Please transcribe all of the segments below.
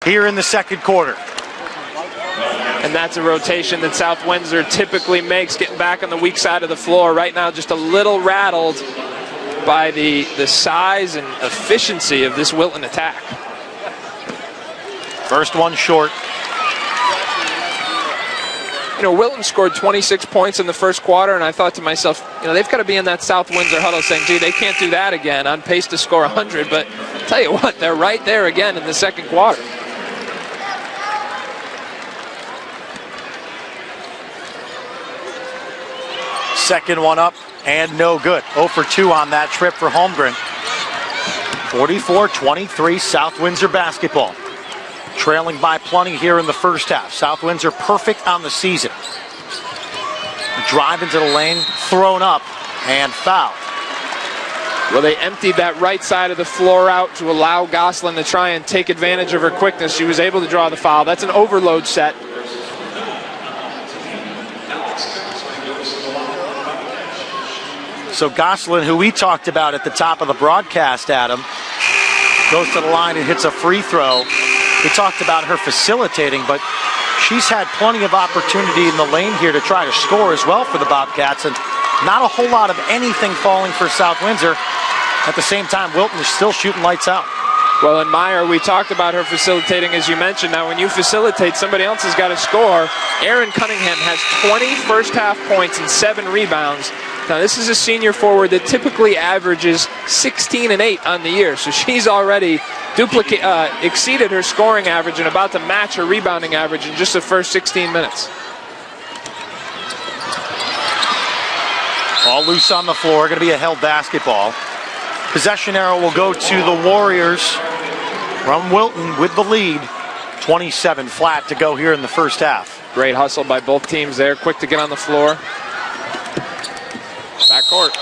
here in the second quarter. And that's a rotation that South Windsor typically makes, getting back on the weak side of the floor. Right now, just a little rattled by the size and efficiency of this Wilton attack. First one short. You know, Wilton scored 26 points in the first quarter, and I thought to myself, you know, they've got to be in that South Windsor huddle saying, gee, they can't do that again, on pace to score 100. But I'll tell you what, they're right there again in the second quarter. Second one up and no good. 0 for 2 on that trip for Holmgren. 44-23 South Windsor basketball. Trailing by plenty here in the first half. South Windsor perfect on the season. Drive into the lane, thrown up, and foul. Well, they emptied that right side of the floor out to allow Gosselin to try and take advantage of her quickness. She was able to draw the foul. That's an overload set. So Gosselin, who we talked about at the top of the broadcast, Adam, goes to the line and hits a free throw. We talked about her facilitating, but she's had plenty of opportunity in the lane here to try to score as well for the Bobcats, and not a whole lot of anything falling for South Windsor. At the same time, Wilton is still shooting lights out. Well, and Meyer, we talked about her facilitating, as you mentioned. Now, when you facilitate, somebody else has got to score. Erin Cunningham has 20 first-half points and 7 rebounds. Now, this is a senior forward that typically averages 16 and 8 on the year, so she's already exceeded her scoring average and about to match her rebounding average in just the first 16 minutes. All loose on the floor, going to be a held basketball. Possession arrow will go to the Warriors from Wilton with the lead. 27 flat to go here in the first half. Great hustle by both teams there, quick to get on the floor. Backcourt.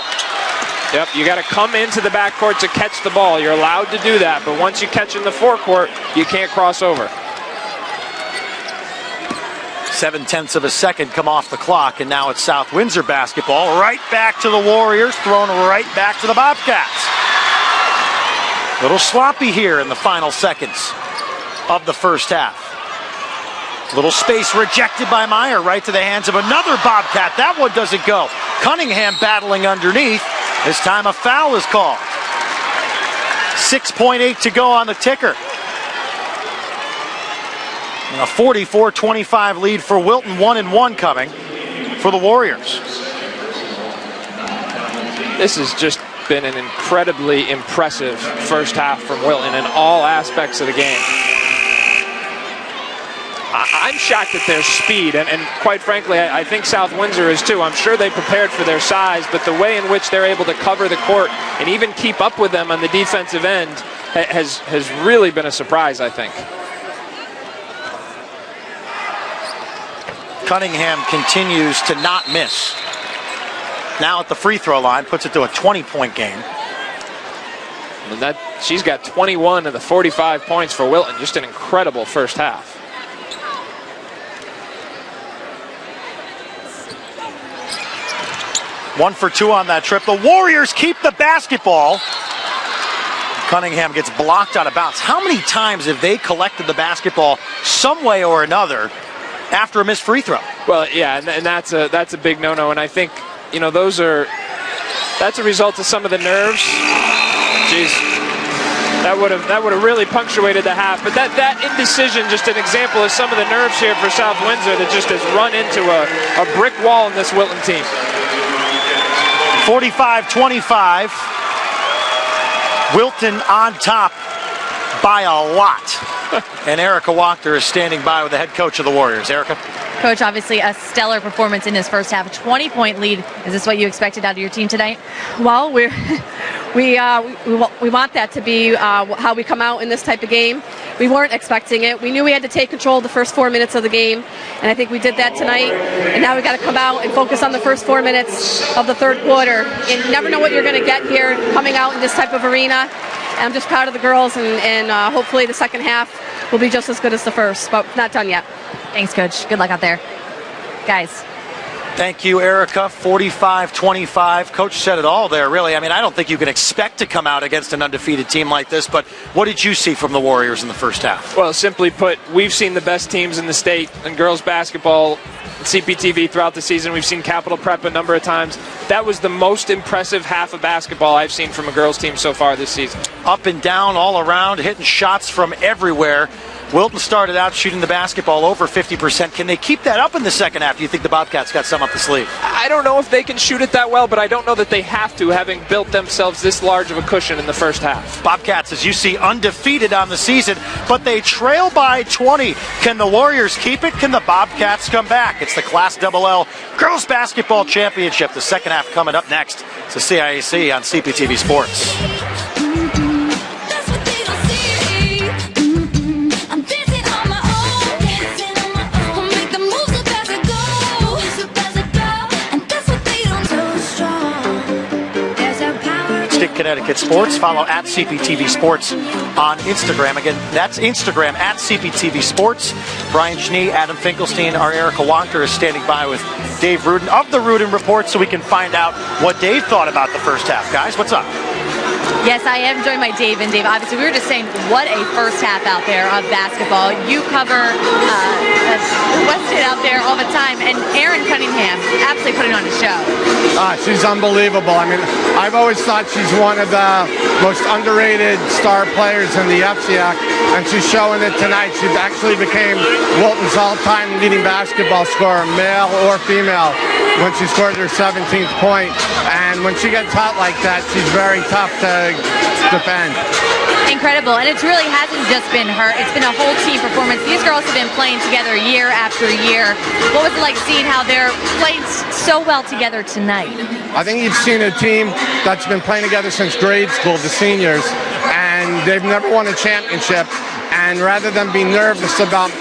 Yep, you got to come into the backcourt to catch the ball. You're allowed to do that, but once you catch in the forecourt, you can't cross over. 7/10 of a second come off the clock, and now it's South Windsor basketball. Right back to the Warriors, thrown right back to the Bobcats. A little sloppy here in the final seconds of the first half. Little space rejected by Meyer, right to the hands of another Bobcat. That one doesn't go. Cunningham battling underneath. This time a foul is called. 6.8 to go on the ticker. And a 44-25 lead for Wilton, 1-1 coming for the Warriors. This has just been an incredibly impressive first half from Wilton in all aspects of the game. I'm shocked at their speed, and quite frankly, I think South Windsor is too. I'm sure they prepared for their size, but the way in which they're able to cover the court and even keep up with them on the defensive end has really been a surprise, I think. Cunningham continues to not miss. Now at the free throw line, puts it to a 20-point game. And she's got 21 of the 45 points for Wilton. Just an incredible first half. One for 2 on that trip. The Warriors keep the basketball. Cunningham gets blocked out of bounds. How many times have they collected the basketball some way or another after a missed free throw? Well, yeah, and that's a big no-no. And I think, you know, that's a result of some of the nerves. Jeez, that would have really punctuated the half. But that indecision, just an example of some of the nerves here for South Windsor that just has run into a brick wall in this Wilton team. 45-25. Wilton on top by a lot. And Erica Wachter is standing by with the head coach of the Warriors. Erica? Coach, obviously a stellar performance in his first half. A 20-point lead. Is this what you expected out of your team tonight? Well, we want that to be how we come out in this type of game. We weren't expecting it. We knew we had to take control of the first 4 minutes of the game, and I think we did that tonight. And now we got to come out and focus on the first 4 minutes of the third quarter. And you never know what you're going to get here coming out in this type of arena. And I'm just proud of the girls, and hopefully the second half will be just as good as the first, but not done yet. Thanks, Coach. Good luck out there. Guys. Thank you, Erica. 45-25. Coach said it all there, really. I mean, I don't think you can expect to come out against an undefeated team like this, but what did you see from the Warriors in the first half? Well, simply put, we've seen the best teams in the state in girls basketball, CPTV throughout the season. We've seen Capital Prep a number of times. That was the most impressive half of basketball I've seen from a girls team so far this season. Up and down, all around, hitting shots from everywhere. Wilton started out shooting the basketball over 50%. Can they keep that up in the second half? Do you think the Bobcats got some up the sleeve? I don't know if they can shoot it that well, but I don't know that they have to, having built themselves this large of a cushion in the first half. Bobcats, as you see, undefeated on the season, but they trail by 20. Can the Warriors keep it? Can the Bobcats come back? It's the Class LL Girls Basketball Championship. The second half coming up next. It's the CIAC on CPTV Sports. Connecticut Sports. Follow at CPTV Sports on Instagram. Again, that's Instagram at CPTV Sports. Brian Schnee, Adam Finkelstein, our Erica Wonker is standing by with Dave Rudin of the Rudin Report so we can find out what Dave thought about the first half. Guys, what's up? Yes, I am joined by Dave. And Dave, obviously, we were just saying what a first half out there of basketball. You cover Weston out there all the time, and Erin Cunningham absolutely putting on a show. She's unbelievable. I mean, I've always thought she's one of the most underrated star players in the FCIAC, and she's showing it tonight. She actually became Wilton's all-time leading basketball scorer, male or female, when she scored her 17th point. And when she gets hot like that, she's very tough to defend. Incredible, and it really hasn't just been her. It's been a whole team performance. These girls have been playing together year after year. What was it like seeing how they're playing so well together tonight? I think you've seen a team that's been playing together since grade school, the seniors, and they've never won a championship. And rather than be nervous about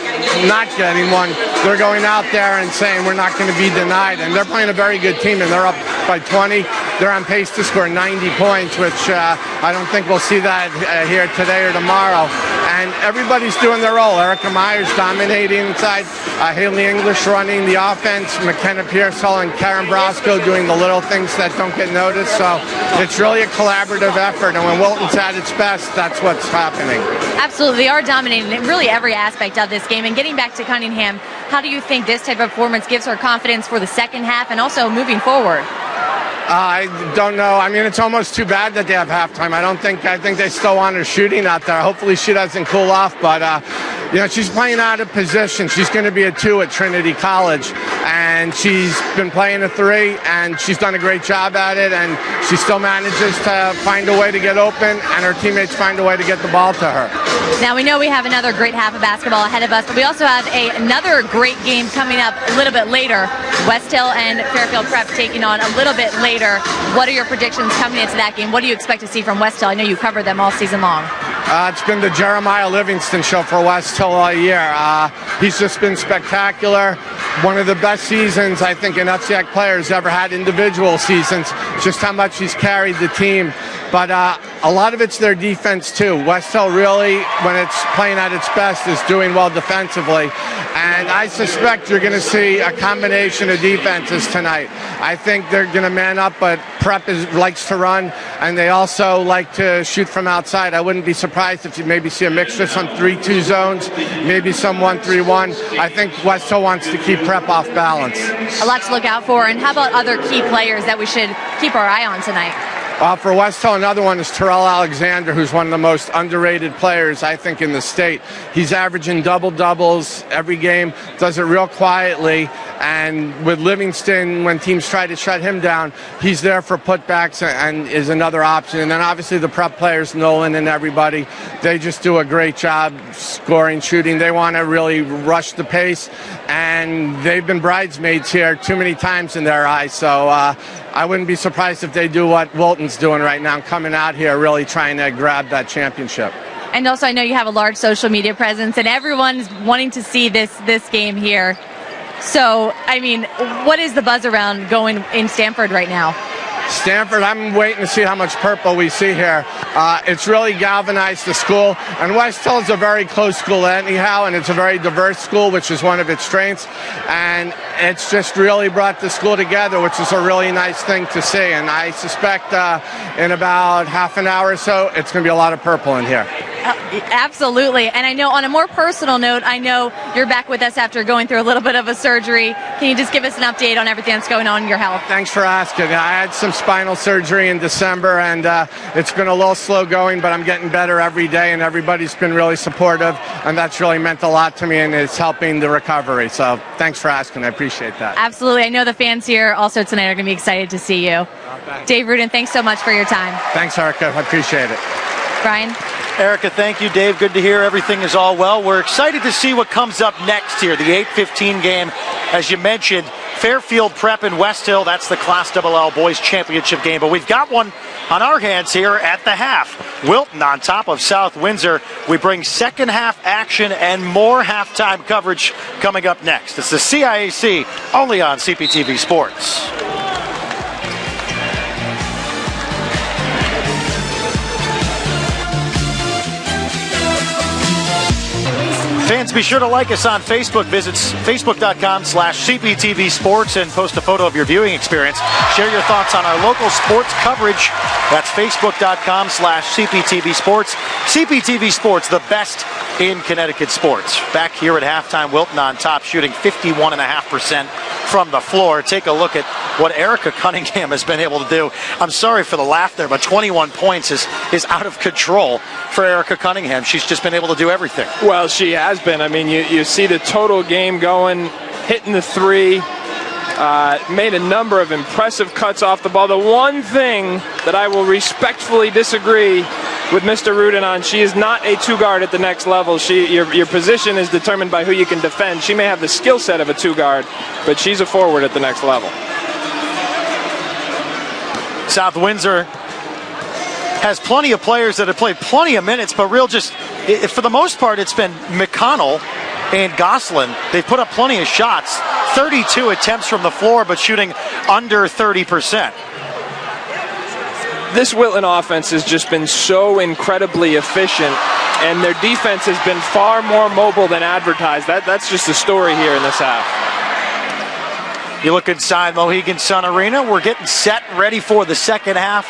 not getting one, they're going out there and saying we're not going to be denied. And they're playing a very good team, and they're up by 20. They're on pace to score 90 points, which I don't think we'll see that here today or tomorrow. And everybody's doing their role. Erica Myers dominating inside, Haley English running the offense, McKenna Pearsall and Karen Brosco doing the little things that don't get noticed. So it's really a collaborative effort, and when Wilton's at its best, that's what's happening. Absolutely, they are dominating in really every aspect of this game. And getting back to Cunningham, how do you think this type of performance gives her confidence for the second half and also moving forward? I don't know. I mean, it's almost too bad that they have halftime. I think they still want her shooting out there. Hopefully she doesn't cool off, but you know, she's playing out of position. She's going to be a 2 at Trinity College, and she's been playing a 3, and she's done a great job at it, and she still manages to find a way to get open, and her teammates find a way to get the ball to her. Now, we know we have another great half of basketball ahead of us, but we also have another great game coming up a little bit later. West Hill and Fairfield Prep taking on a little bit later. What are your predictions coming into that game? What do you expect to see from West Hill? I know you covered them all season long. It's been the Jeremiah Livingston show for West Hill all year. He's just been spectacular. One of the best seasons I think an FCIAC player's ever had, individual seasons, just how much he's carried the team. But a lot of it's their defense too. West Hill really, when it's playing at its best, is doing well defensively. And I suspect you're going to see a combination of defenses tonight. I think they're going to man up, but Prep likes to run, and they also like to shoot from outside. I wouldn't be surprised if you maybe see a mixture, some 3-2 zones, maybe some 1-3-1. I think West Hill wants to keep Prep off balance. A lot to look out for. And how about other key players that we should keep our eye on tonight? For West Hill, another one is Terrell Alexander, who's one of the most underrated players, I think, in the state. He's averaging double-doubles every game, does it real quietly, and with Livingston, when teams try to shut him down, he's there for putbacks and is another option. And then obviously the Prep players, Nolan and everybody, they just do a great job scoring, shooting. They want to really rush the pace, and they've been bridesmaids here too many times in their eyes. So I wouldn't be surprised if they do what Wilton's doing right now, coming out here really trying to grab that championship. And also, I know you have a large social media presence, and everyone's wanting to see this game here. So, I mean, what is the buzz around going in Stamford right now? Stanford, I'm waiting to see how much purple we see here. It's really galvanized the school, and West Hill is a very close school anyhow, and it's a very diverse school, which is one of its strengths, and it's just really brought the school together, which is a really nice thing to see. And I suspect in about half an hour or so, it's going to be a lot of purple in here. Absolutely. And I know on a more personal note, I know you're back with us after going through a little bit of a surgery. Can you just give us an update on everything that's going on in your health? Thanks for asking. I had some spinal surgery in December, and it's been a little slow going, but I'm getting better every day, and everybody's been really supportive, and that's really meant a lot to me, and it's helping the recovery. So thanks for asking. I appreciate that. Absolutely. I know the fans here also tonight are going to be excited to see you. Dave Rudin, thanks so much for your time. Thanks, Erica. I appreciate it. Brian? Erica, thank you. Dave, good to hear everything is all well. We're excited to see what comes up next here, the 8:15 game. As you mentioned, Fairfield Prep and West Hill, that's the Class LL Boys Championship game. But we've got one on our hands here at the half. Wilton on top of South Windsor. We bring second half action and more halftime coverage coming up next. It's the CIAC, only on CPTV Sports. Fans, be sure to like us on Facebook. Visit facebook.com/CPTV Sports and post a photo of your viewing experience. Share your thoughts on our local sports coverage. That's facebook.com/CPTV Sports. CPTV Sports, the best in Connecticut sports. Back here at halftime, Wilton on top, shooting 51.5% from the floor. Take a look at what Erica Cunningham has been able to do. I'm sorry for the laugh there, but 21 points is out of control for Erica Cunningham. She's just been able to do everything. Well, she has been. I mean, you see the total game going, hitting the three, made a number of impressive cuts off the ball. The one thing that I will respectfully disagree with Mr. Rudin on, she is not a two-guard at the next level. Your position is determined by who you can defend. She may have the skill set of a two-guard, but she's a forward at the next level. South Windsor has plenty of players that have played plenty of minutes, but for the most part, it's been McConnell and Goslin. They've put up plenty of shots, 32 attempts from the floor, but shooting under 30%. This Wilton offense has just been so incredibly efficient, and their defense has been far more mobile than advertised. That's just the story here in this half. You look inside Mohegan Sun Arena, we're getting set, ready for the second half.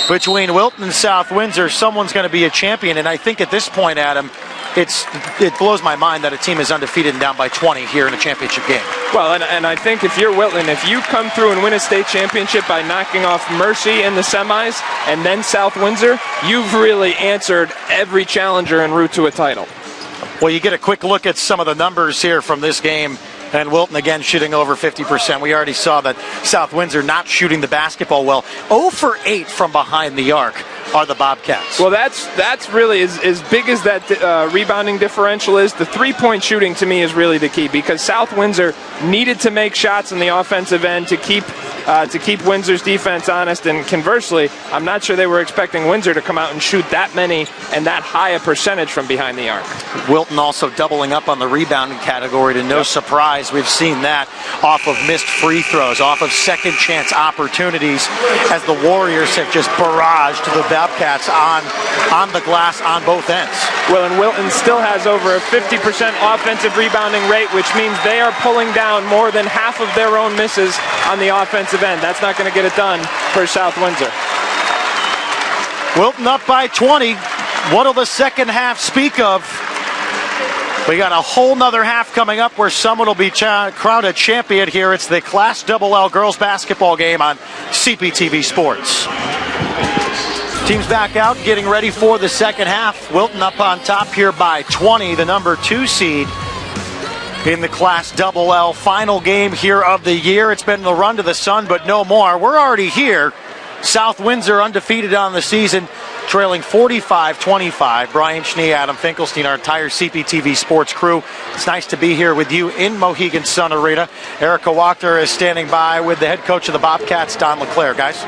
Between Wilton and South Windsor, someone's going to be a champion, and I think at this point, Adam, it blows my mind that a team is undefeated and down by 20 here in a championship game. Well, and I think if you're Wilton, if you come through and win a state championship by knocking off Mercy in the semis and then South Windsor, you've really answered every challenger en route to a title. Well, you get a quick look at some of the numbers here from this game. And Wilton again shooting over 50%. We already saw that South Windsor not shooting the basketball well. 0 for 8 from behind the arc are the Bobcats. Well, that's really as big as that rebounding differential is. The three-point shooting to me is really the key, because South Windsor needed to make shots on the offensive end to keep Windsor's defense honest, and conversely, I'm not sure they were expecting Windsor to come out and shoot that many and that high a percentage from behind the arc. Wilton also doubling up on the rebounding category, to no surprise. We've seen that off of missed free throws, off of second chance opportunities, as the Warriors have just barraged the Bobcats on the glass on both ends. Well, and Wilton still has over a 50% offensive rebounding rate, which means they are pulling down more than half of their own misses on the offensive end. That's not going to get it done for South Windsor. Wilton up by 20. What'll the second half speak of? We got a whole nother half coming up where someone will be crowned a champion here. It's the Class LL girls basketball game on CPTV Sports. Teams back out, getting ready for the second half. Wilton up on top here by 20, the number 2 seed in the Class LL final game here of the year. It's been the run to the sun, but no more. We're already here. South Windsor undefeated on the season, trailing 45-25. Brian Schnee, Adam Finkelstein, our entire CPTV Sports crew. It's nice to be here with you in Mohegan Sun Arena. Erica Wachter is standing by with the head coach of the Bobcats, Don LeClaire. Guys?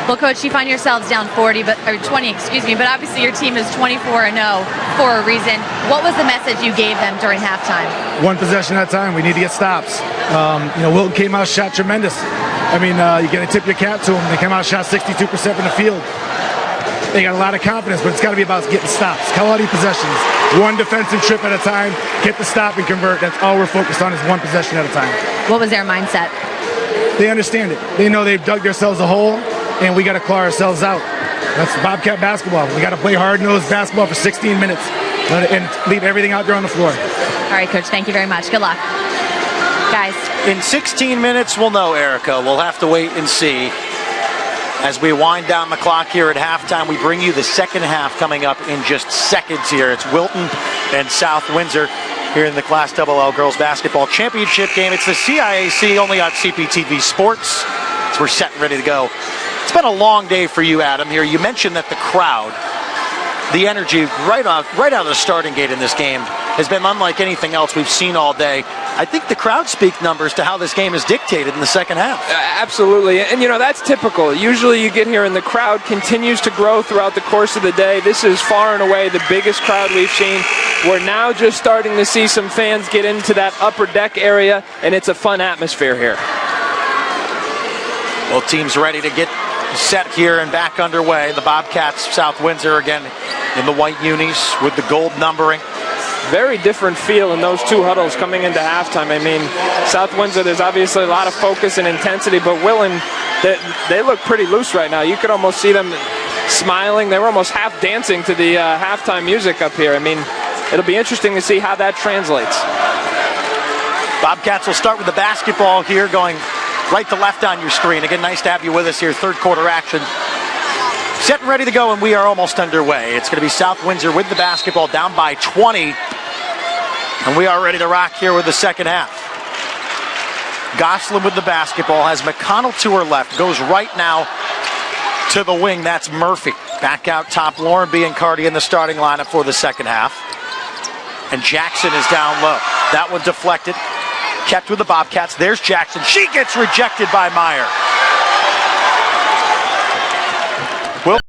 Well, Coach, you find yourselves down 20, but obviously your team is 24-0 for a reason. What was the message you gave them during halftime? One possession at a time. We need to get stops. Wilton came out, shot tremendous. I mean, you got to tip your cap to them. They came out, shot 62% from the field. They got a lot of confidence, but it's got to be about getting stops. Quality possessions. One defensive trip at a time. Get the stop and convert. That's all we're focused on, is one possession at a time. What was their mindset? They understand it. They know they've dug themselves a hole, and we got to claw ourselves out. That's Bobcat basketball. We got to play hard-nosed basketball for 16 minutes and leave everything out there on the floor. All right, Coach, thank you very much. Good luck. Guys. In 16 minutes, we'll know, Erica. We'll have to wait and see. As we wind down the clock here at halftime, we bring you the second half coming up in just seconds here. It's Wilton and South Windsor here in the Class XXL Girls Basketball Championship game. It's the CIAC, only on CPTV Sports. So we're set and ready to go. It's been a long day for you, Adam, here. You mentioned that the crowd, the energy right out of the starting gate in this game has been unlike anything else we've seen all day. I think the crowd speak numbers to how this game is dictated in the second half. Absolutely, and that's typical. Usually you get here and the crowd continues to grow throughout the course of the day. This is far and away the biggest crowd we've seen. We're now just starting to see some fans get into that upper deck area, and it's a fun atmosphere here. Both teams ready to get set here and back underway. The Bobcats, South Windsor again in the white unis with the gold numbering. Very different feel in those two huddles coming into halftime. I mean, South Windsor, there's obviously a lot of focus and intensity, but Willen, they look pretty loose right now. You could almost see them smiling. They were almost half dancing to the halftime music up here. I mean, it'll be interesting to see how that translates. Bobcats will start with the basketball here, going right to left on your screen. Again, nice to have you with us here. Third quarter action. Set and ready to go, and we are almost underway. It's going to be South Windsor with the basketball, down by 20. And we are ready to rock here with the second half. Goslin with the basketball, has McConnell to her left, goes right now to the wing. That's Murphy. Back out top, Lauren Biancardi in the starting lineup for the second half. And Jackson is down low. That one deflected. Kept with the Bobcats. There's Jackson. She gets rejected by Meyer.